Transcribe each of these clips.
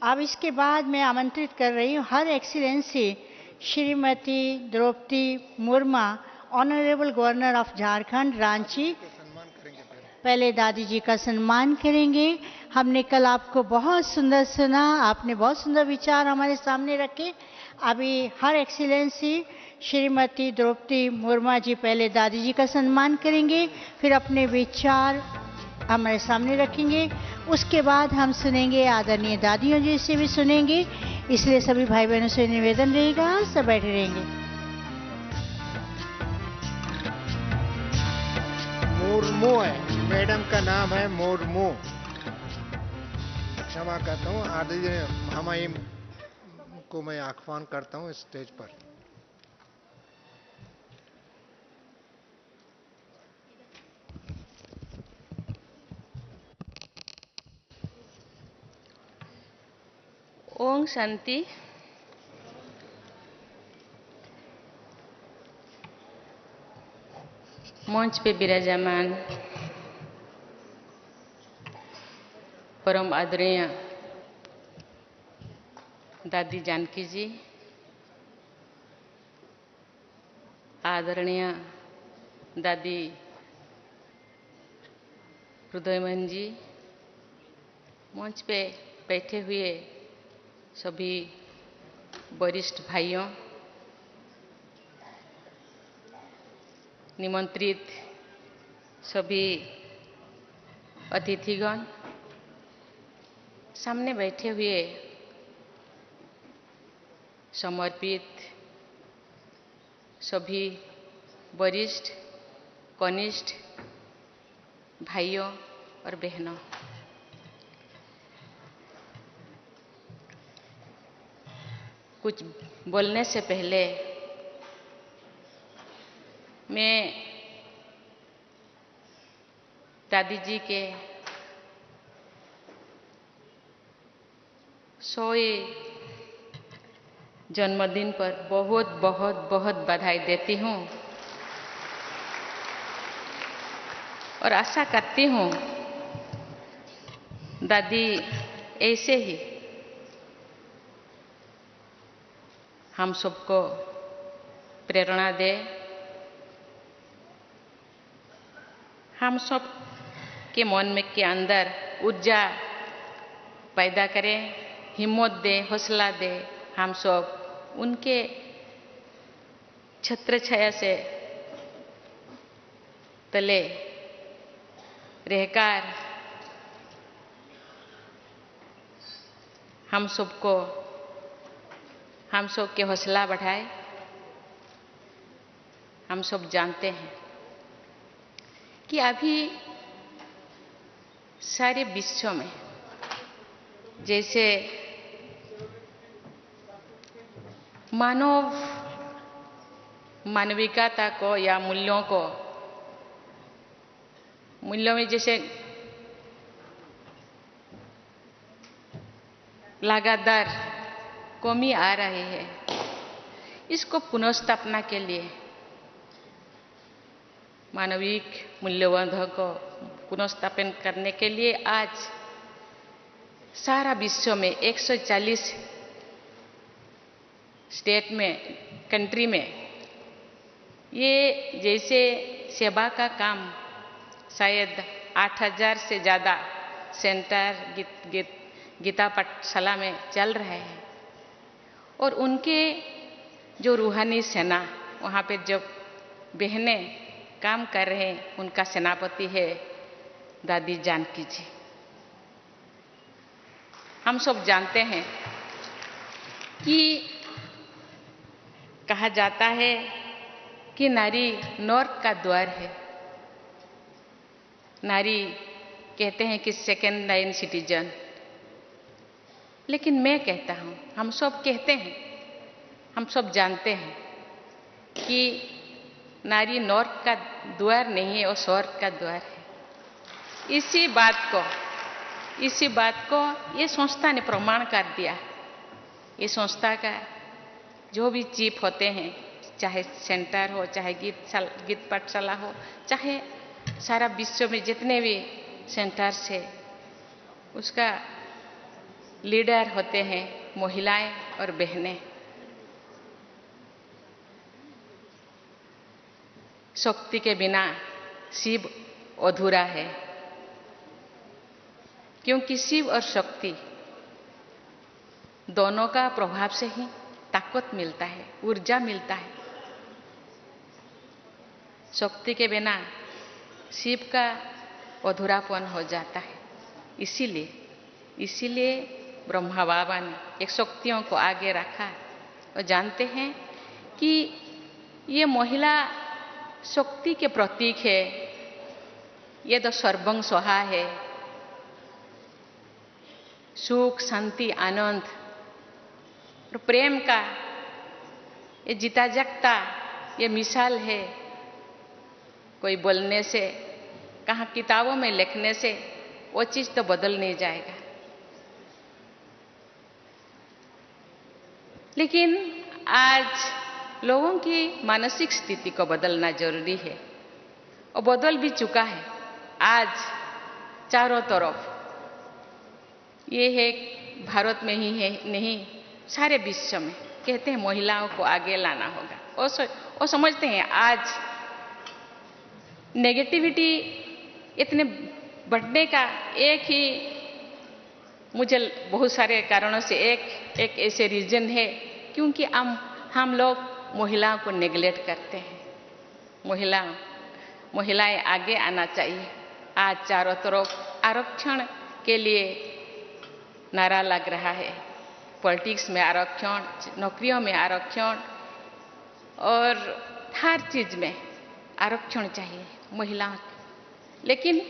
अब इसके बाद मैं आमंत्रित कर रही हूँ her excellency Shrimati Draupadi Murmu, honourable governor of Jharkhand Ranchi. पहले दादी जी का सम्मान करेंगे। हमने कल आपको बहुत सुंदर सुना, आपने बहुत सुंदर विचार हमारे सामने रखे। अभी हर एक्सीलेंसी श्रीमती द्रौपदी मुर्मू जी पहले दादी जी का सम्मान करेंगे, फिर अपने विचार हमारे सामने रखेंगे। उसके बाद हम सुनेंगे, आदरणीय दादियों जी से भी सुनेंगे, इसलिए सभी भाई बहनों से निवेदन रहेगा, सब बैठे रहेंगे। मुर्मू है, मैडम का नाम है मुर्मू। क्षमा करता हूँ, आदरणीय महामहिम को मैं आह्वान करता हूँ स्टेज पर। ओम शांति। मंच पे विराजमान परम आदरणीय दादी जानकी जी, आदरणीय दादी हृदयमन जी, मंच पे बैठे हुए सभी वरिष्ठ भाइयों, निमंत्रित सभी अतिथिगण, सामने बैठे हुए समर्पित सभी वरिष्ठ कनिष्ठ भाइयों और बहनों, कुछ बोलने से पहले मैं दादी जी के 100वें जन्मदिन पर बहुत बहुत बहुत बधाई देती हूँ और आशा करती हूँ दादी ऐसे ही हम सबको प्रेरणा दे, हम सब के मन में के अंदर ऊर्जा पैदा करें, हिम्मत दे, हौसला दे। हम सब उनके छत्र छाया से तले रहकर हम सब के हौसला बढ़ाए। हम सब जानते हैं कि अभी सारे विश्व में जैसे मानविकता को या मूल्यों में जैसे लगातार कमी आ रही है, इसको पुनर्स्थापना के लिए, मानविक मूल्यबोधों को पुनर्स्थापन करने के लिए आज सारा विश्व में 140 स्टेट में, कंट्री में ये जैसे सेवा का काम शायद 8000 से ज़्यादा सेंटर गीता पाठशाला में चल रहे हैं और उनके जो रूहानी सेना वहाँ पे जब बहनें काम कर रहे हैं, उनका सेनापति है दादी जानकी जी। हम सब जानते हैं कि कहा जाता है कि नारी नर्क का द्वार है। नारी कहते हैं कि सेकेंड लाइन सिटीजन, लेकिन मैं कहता हूँ, हम सब कहते हैं, हम सब जानते हैं कि नारी नर्क का द्वार नहीं है, वो स्वर्ग का द्वार है। इसी बात को ये संस्था ने प्रमाण कर दिया। ये संस्था का जो भी चीफ होते हैं, चाहे सेंटर हो, चाहे गीत पाठशाला हो, चाहे सारा विश्व में जितने भी सेंटर्स है, उसका लीडर होते हैं महिलाएं और बहनें। शक्ति के बिना शिव अधूरा है, क्योंकि शिव और शक्ति दोनों का प्रभाव से ही ताकत मिलता है, ऊर्जा मिलता है। शक्ति के बिना शिव का अधूरापन हो जाता है। इसीलिए ब्रह्मा बाबा ने एक शक्तियों को आगे रखा और जानते हैं कि ये महिला शक्ति के प्रतीक है, ये तो सर्वं स्वाहा है। सुख, शांति, आनंद और प्रेम का ये जीता जागता ये मिसाल है। कोई बोलने से, कहाँ किताबों में लिखने से वो चीज तो बदल नहीं जाएगा, लेकिन आज लोगों की मानसिक स्थिति को बदलना जरूरी है और बदल भी चुका है। आज चारों तरफ ये है, भारत में ही है नहीं, सारे विश्व में कहते हैं महिलाओं को आगे लाना होगा। और समझते हैं आज नेगेटिविटी इतने बढ़ने का एक ही, मुझे बहुत सारे कारणों से एक ऐसे रीजन है, क्योंकि हम लोग महिलाओं को नेग्लेक्ट करते हैं। महिलाएं आगे आना चाहिए। आज चारों तरफ आरक्षण के लिए नारा लग रहा है। पॉलिटिक्स में आरक्षण, नौकरियों में आरक्षण और हर चीज में आरक्षण चाहिए महिलाओं को। लेकिन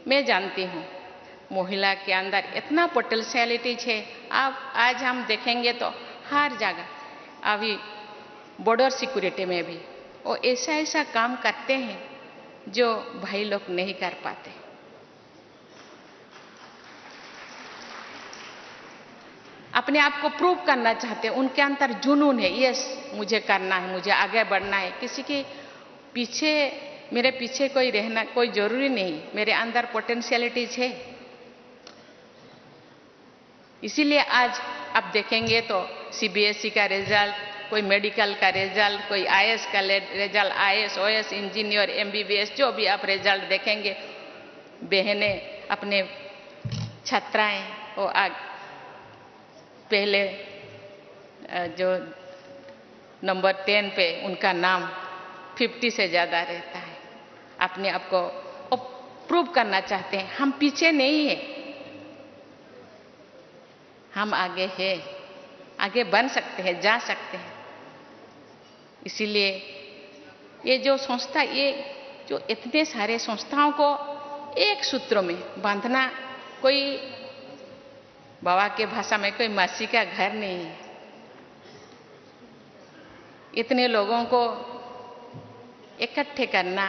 मैं जानती हूँ महिला के अंदर इतना पोटेंशियलिटीज है। अब आज हम देखेंगे तो हर जगह, अभी बॉर्डर सिक्योरिटी में भी वो ऐसा काम करते हैं जो भाई लोग नहीं कर पाते। अपने आप को प्रूव करना चाहते हैं, उनके अंदर जुनून है, यस मुझे करना है, मुझे आगे बढ़ना है। किसी के पीछे, मेरे पीछे कोई रहना कोई जरूरी नहीं, मेरे अंदर पोटेंशियलिटीज है। इसीलिए आज आप देखेंगे तो सीबीएसई का रिजल्ट, कोई मेडिकल का रिजल्ट, कोई आईएएस का result, IAS, OAS, engineer, MBBS, जो भी आप रिजल्ट देखेंगे, बहनें अपने छात्राएं वो पहले जो नंबर 10 पे उनका नाम 50 से ज्यादा रहता है। अपने आप को प्रूव करना चाहते हैं, हम पीछे नहीं है, हम आगे हैं, आगे बन सकते हैं, जा सकते हैं। इसीलिए ये जो संस्था, ये जो इतने सारे संस्थाओं को एक सूत्र में बांधना, कोई बाबा के भाषा में कोई मासी का घर नहीं है। इतने लोगों को इकट्ठे करना,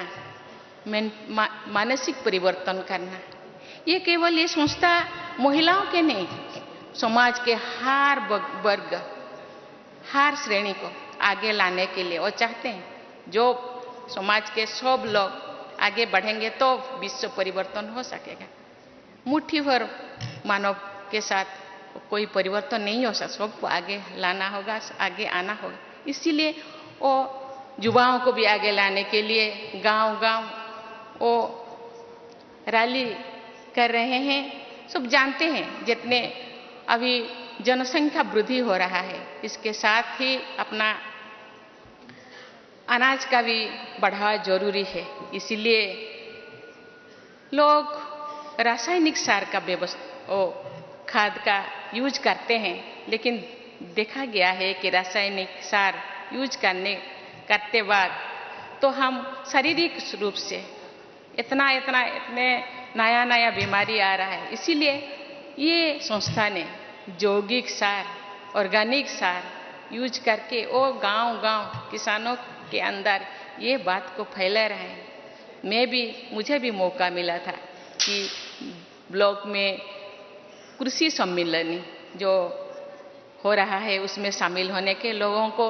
मानसिक परिवर्तन करना, ये केवल ये संस्था महिलाओं के नहीं, समाज के हर वर्ग, हर श्रेणी को आगे लाने के लिए वो चाहते हैं। जो समाज के सब लोग आगे बढ़ेंगे तो विश्व परिवर्तन हो सकेगा। मुट्ठी भर मानव के साथ कोई परिवर्तन नहीं हो सकता, सबको आगे लाना होगा, आगे आना होगा। इसीलिए वो युवाओं को भी आगे लाने के लिए गांव-गांव वो रैली कर रहे हैं। सब जानते हैं जितने अभी जनसंख्या वृद्धि हो रहा है, इसके साथ ही अपना अनाज का भी बढ़ावा जरूरी है। इसीलिए लोग रासायनिक सार का खाद का यूज करते हैं, लेकिन देखा गया है कि रासायनिक सार यूज करते बाद तो हम शारीरिक रूप से इतने नया बीमारी आ रहा है। इसीलिए ये संस्था ने जैविक सार, ऑर्गेनिक सार यूज करके वो गांव-गांव किसानों के अंदर ये बात को फैला रहे हैं। मुझे भी मौका मिला था कि ब्लॉक में कृषि सम्मेलन जो हो रहा है उसमें शामिल होने के, लोगों को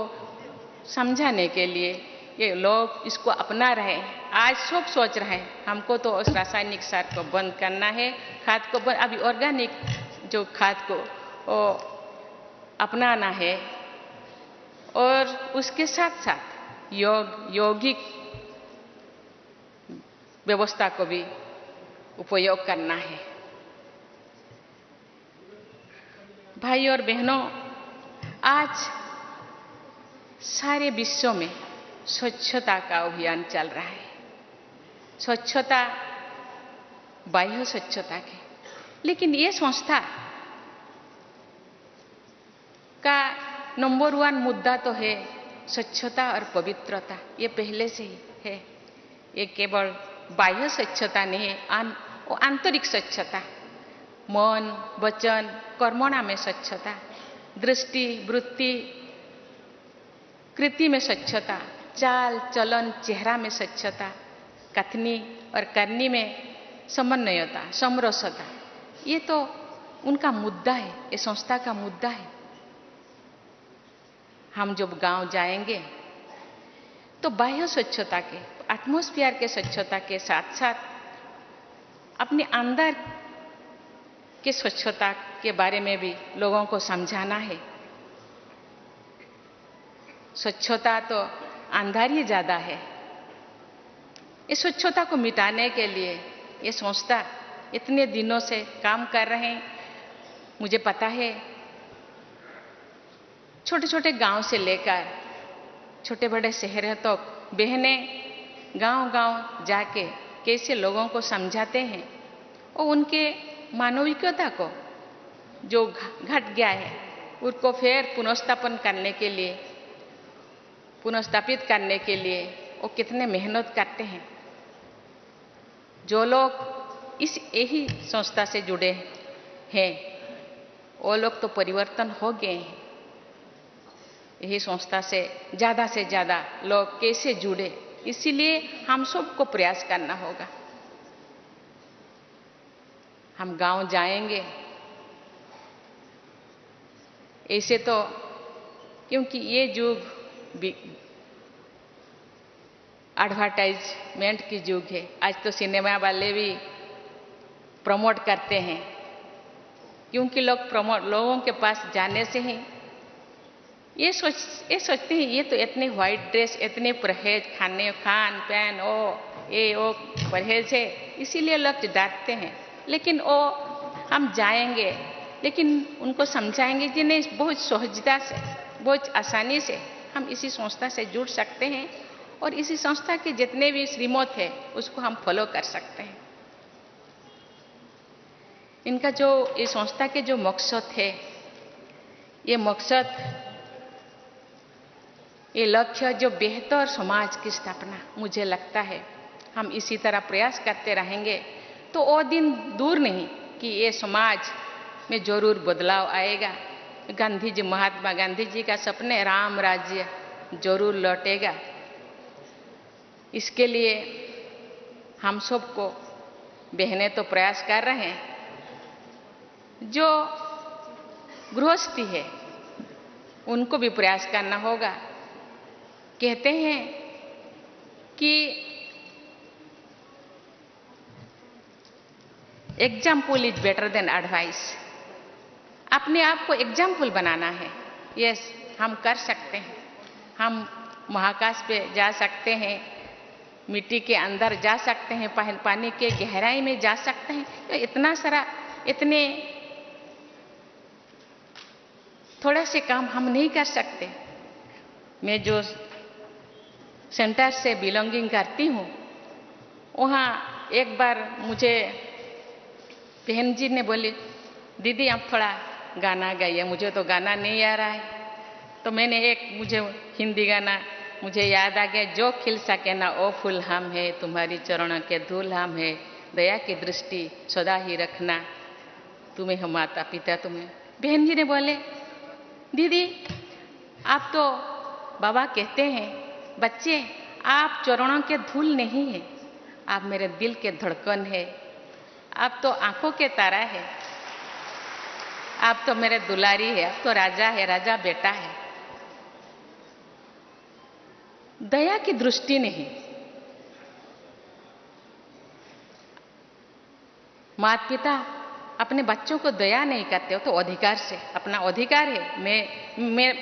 समझाने के लिए, ये लोग इसको अपना रहे हैं। आज सब सोच रहे हैं हमको तो उस रासायनिक सार को बंद करना है, खाद को अभी ऑर्गेनिक जो खाद को वो अपनाना है और उसके साथ साथ यौगिक व्यवस्था को भी उपयोग करना है। भाई और बहनों, आज सारे विश्व में स्वच्छता का अभियान चल रहा है। स्वच्छता, बाह्य स्वच्छता के, लेकिन ये संस्था का नंबर 1 मुद्दा तो है स्वच्छता और पवित्रता। ये पहले से ही है। ये केवल बाह्य स्वच्छता नहीं है, वो आंतरिक स्वच्छता, मन, वचन, कर्मणा में स्वच्छता, दृष्टि, वृत्ति, कृति में स्वच्छता, चाल चलन, चेहरा में स्वच्छता, कथनी और करनी में समन्वयता, समरसता, ये तो उनका मुद्दा है, ये संस्था का मुद्दा है। हम जब गांव जाएंगे तो बाह्य स्वच्छता के, एटमॉस्फेयर के स्वच्छता के साथ साथ अपने अंदर के स्वच्छता के बारे में भी लोगों को समझाना है। स्वच्छता तो अंदर ही ज्यादा है। इस स्वच्छता को मिटाने के लिए ये संस्था इतने दिनों से काम कर रहे हैं। मुझे पता है, छोटे छोटे गांव से लेकर छोटे बड़े शहरों तक बहनें गांव-गांव जाके कैसे लोगों को समझाते हैं और उनके मानविकता को जो घट गया है उसको फिर पुनर्स्थापन करने के लिए, पुनर्स्थापित करने के लिए वो कितने मेहनत करते हैं। जो लोग इस यही संस्था से जुड़े हैं वो लोग तो परिवर्तन हो गए हैं। यही संस्था से ज्यादा लोग कैसे जुड़े, इसीलिए हम सबको प्रयास करना होगा। हम गांव जाएंगे ऐसे तो, क्योंकि ये युग एडवर्टाइजमेंट की युग है। आज तो सिनेमा वाले भी प्रमोट करते हैं, क्योंकि लोगों के पास जाने से ही ये सोचते हैं ये तो इतने व्हाइट ड्रेस, इतने परहेज, खान पैन, वो परहेज है, इसीलिए लोग डांटते हैं। लेकिन वो हम जाएंगे, लेकिन उनको समझाएंगे कि नहीं, बहुत सहजता से, बहुत आसानी से हम इसी संस्था से जुड़ सकते हैं और इसी संस्था के जितने भी श्रीमत है उसको हम फॉलो कर सकते हैं। इनका जो इस संस्था के जो मकसद है, ये मकसद, ये लक्ष्य जो बेहतर समाज की स्थापना, मुझे लगता है हम इसी तरह प्रयास करते रहेंगे तो वो दिन दूर नहीं कि ये समाज में जरूर बदलाव आएगा। महात्मा गांधी जी का सपने राम राज्य जरूर लौटेगा। इसके लिए हम सबको, बहनें तो प्रयास कर रहे हैं, जो गृहस्थी है उनको भी प्रयास करना होगा। कहते हैं कि example is better than advice. अपने आप को एग्जाम्पल बनाना है। यस, हम कर सकते हैं। हम महाकाश पे जा सकते हैं, मिट्टी के अंदर जा सकते हैं, पानी के गहराई में जा सकते हैं। तो इतना सारा, इतने थोड़ा से काम हम नहीं कर सकते। मैं जो सेंटर से बिलोंगिंग करती हूँ, वहाँ एक बार मुझे बहन जी ने बोली, दीदी आप थोड़ा गाना गाइए। मुझे तो गाना नहीं आ रहा है। तो मैंने मुझे हिंदी गाना मुझे याद आ गया, जो खिल सके ना ओ फूल हम है, तुम्हारी चरणों के धूल हम है, दया की दृष्टि सदा ही रखना, तुम्हें हो माता पिता तुम्हें। बहन जी ने बोले, दीदी आप तो, बाबा कहते हैं, बच्चे आप चरणों के धूल नहीं है, आप मेरे दिल के धड़कन है, आप तो आंखों के तारा है, आप तो मेरे दुलारी है, आप तो राजा है, राजा बेटा है। दया की दृष्टि नहीं। माता पिता अपने बच्चों को दया नहीं करते हो तो अधिकार से, अपना अधिकार है,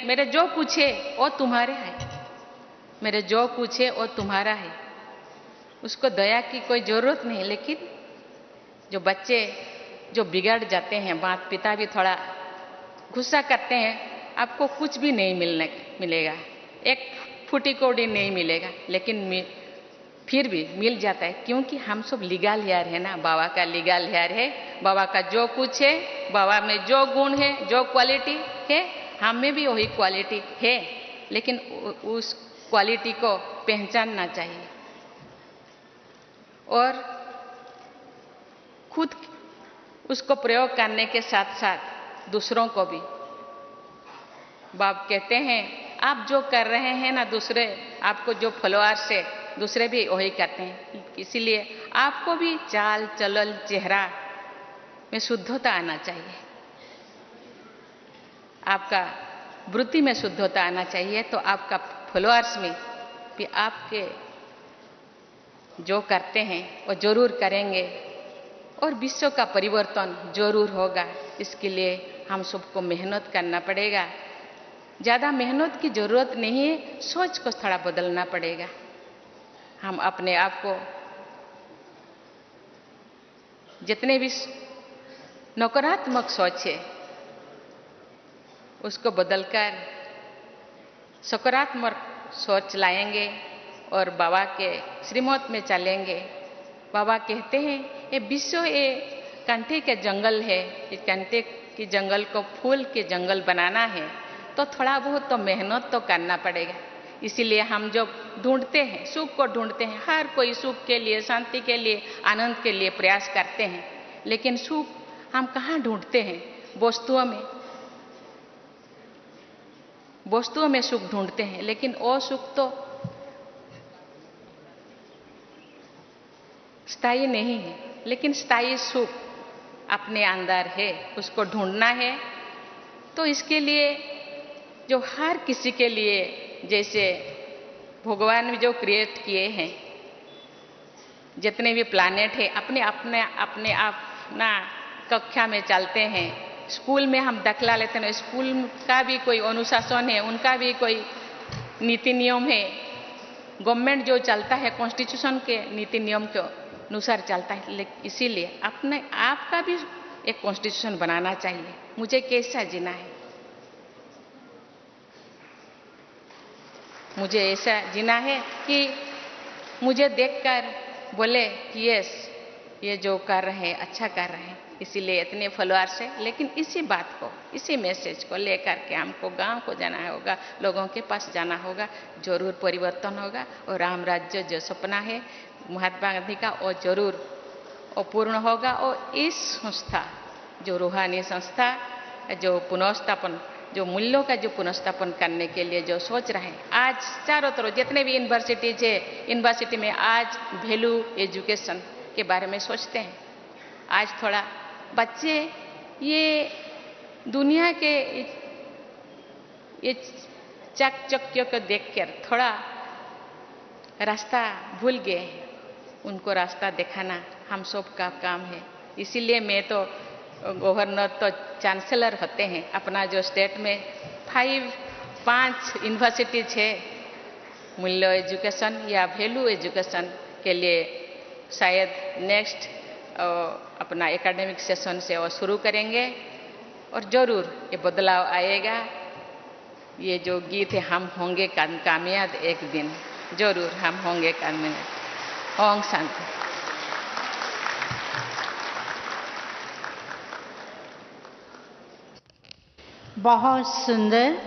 मेरे जो कुछ है वो तुम्हारे है, मेरे जो कुछ है वो तुम्हारा है, उसको दया की कोई जरूरत नहीं। लेकिन जो बच्चे जो बिगड़ जाते हैं, माता पिता भी थोड़ा गुस्सा करते हैं, आपको कुछ भी नहीं मिलेगा, एक फूटी कौड़ी नहीं मिलेगा, लेकिन फिर भी मिल जाता है, क्योंकि हम सब लीगल हेयर है ना, बाबा का लीगल हेयर है, बाबा का जो कुछ है, बाबा में जो गुण है, जो क्वालिटी है, हम में भी वही क्वालिटी है, लेकिन उस क्वालिटी को पहचानना चाहिए और खुद उसको प्रयोग करने के साथ साथ दूसरों को भी। बाप कहते हैं आप जो कर रहे हैं ना, दूसरे आपको जो फॉलोअर्स है दूसरे भी वही करते हैं, इसीलिए आपको भी चाल चलन चेहरा में शुद्धता आना चाहिए, आपका वृत्ति में शुद्धता आना चाहिए, तो आपका फॉलोअर्स में भी आपके जो करते हैं वो जरूर करेंगे और विश्व का परिवर्तन जरूर होगा। इसके लिए हम सबको मेहनत करना पड़ेगा, ज़्यादा मेहनत की जरूरत नहीं है, सोच को थोड़ा बदलना पड़ेगा। हम अपने आप को जितने भी नकारात्मक सोच है उसको बदलकर सकारात्मक सोच लाएंगे और बाबा के श्रीमत में चलेंगे। बाबा कहते हैं ये विश्व ये कंटे के जंगल है, इस कंटे के जंगल को फूल के जंगल बनाना है तो थोड़ा बहुत तो मेहनत तो करना पड़ेगा। इसीलिए हम जो ढूंढते हैं, सुख को ढूंढते हैं, हर कोई सुख के लिए, शांति के लिए, आनंद के लिए प्रयास करते हैं, लेकिन सुख हम कहाँ ढूंढते हैं? वस्तुओं में, वस्तुओं में सुख ढूंढते हैं, लेकिन वो सुख तो स्थायी नहीं है। लेकिन स्थायी सुख अपने अंदर है, उसको ढूंढना है। तो इसके लिए जो हर किसी के लिए, जैसे भगवान ने जो क्रिएट किए हैं, जितने भी प्लैनेट है, अपने अपना कक्षा में चलते हैं। स्कूल में हम दाखिला लेते हैं, स्कूल का भी कोई अनुशासन है, उनका भी कोई नीति नियम है। गवर्नमेंट जो चलता है कॉन्स्टिट्यूशन के नीति नियम के अनुसार चलता है, लेकिन इसीलिए अपने आप का भी एक कॉन्स्टिट्यूशन बनाना चाहिए। मुझे कैसा जीना है, मुझे ऐसा जीना है कि मुझे देखकर बोले कि यस, ये जो कर रहे हैं अच्छा कर रहे हैं। इसीलिए इतने फॉलोअर्स है, लेकिन इसी बात को, इसी मैसेज को लेकर के हमको गांव को जाना होगा, लोगों के पास जाना होगा, जरूर परिवर्तन होगा। और राम राज्य जो सपना है महात्मा गांधी का, वो जरूर वो पूर्ण होगा। और इस संस्था जो रूहानी संस्था, जो पुनर्स्थापन, जो मूल्यों का जो पुनर्स्थापन करने के लिए जो सोच रहे हैं, आज चारों तरफ जितने भी यूनिवर्सिटीज है, यूनिवर्सिटी में आज वैल्यू एजुकेशन के बारे में सोचते हैं। आज थोड़ा बच्चे ये दुनिया के ये चाकचक्यों को देखकर थोड़ा रास्ता भूल गए, उनको रास्ता दिखाना हम सब का काम है। इसीलिए मैं तो गवर्नर तो चांसलर होते हैं, अपना जो स्टेट में 5 यूनिवर्सिटीज है मूल्य एजुकेशन या वैल्यू एजुकेशन के लिए, शायद नेक्स्ट अपना एकेडमिक सेशन से वो शुरू करेंगे और जरूर ये बदलाव आएगा। ये जो गीत है, हम होंगे कामयाब एक दिन, जरूर हम होंगे कामयाब। ओम शांति। बहुत सुंदर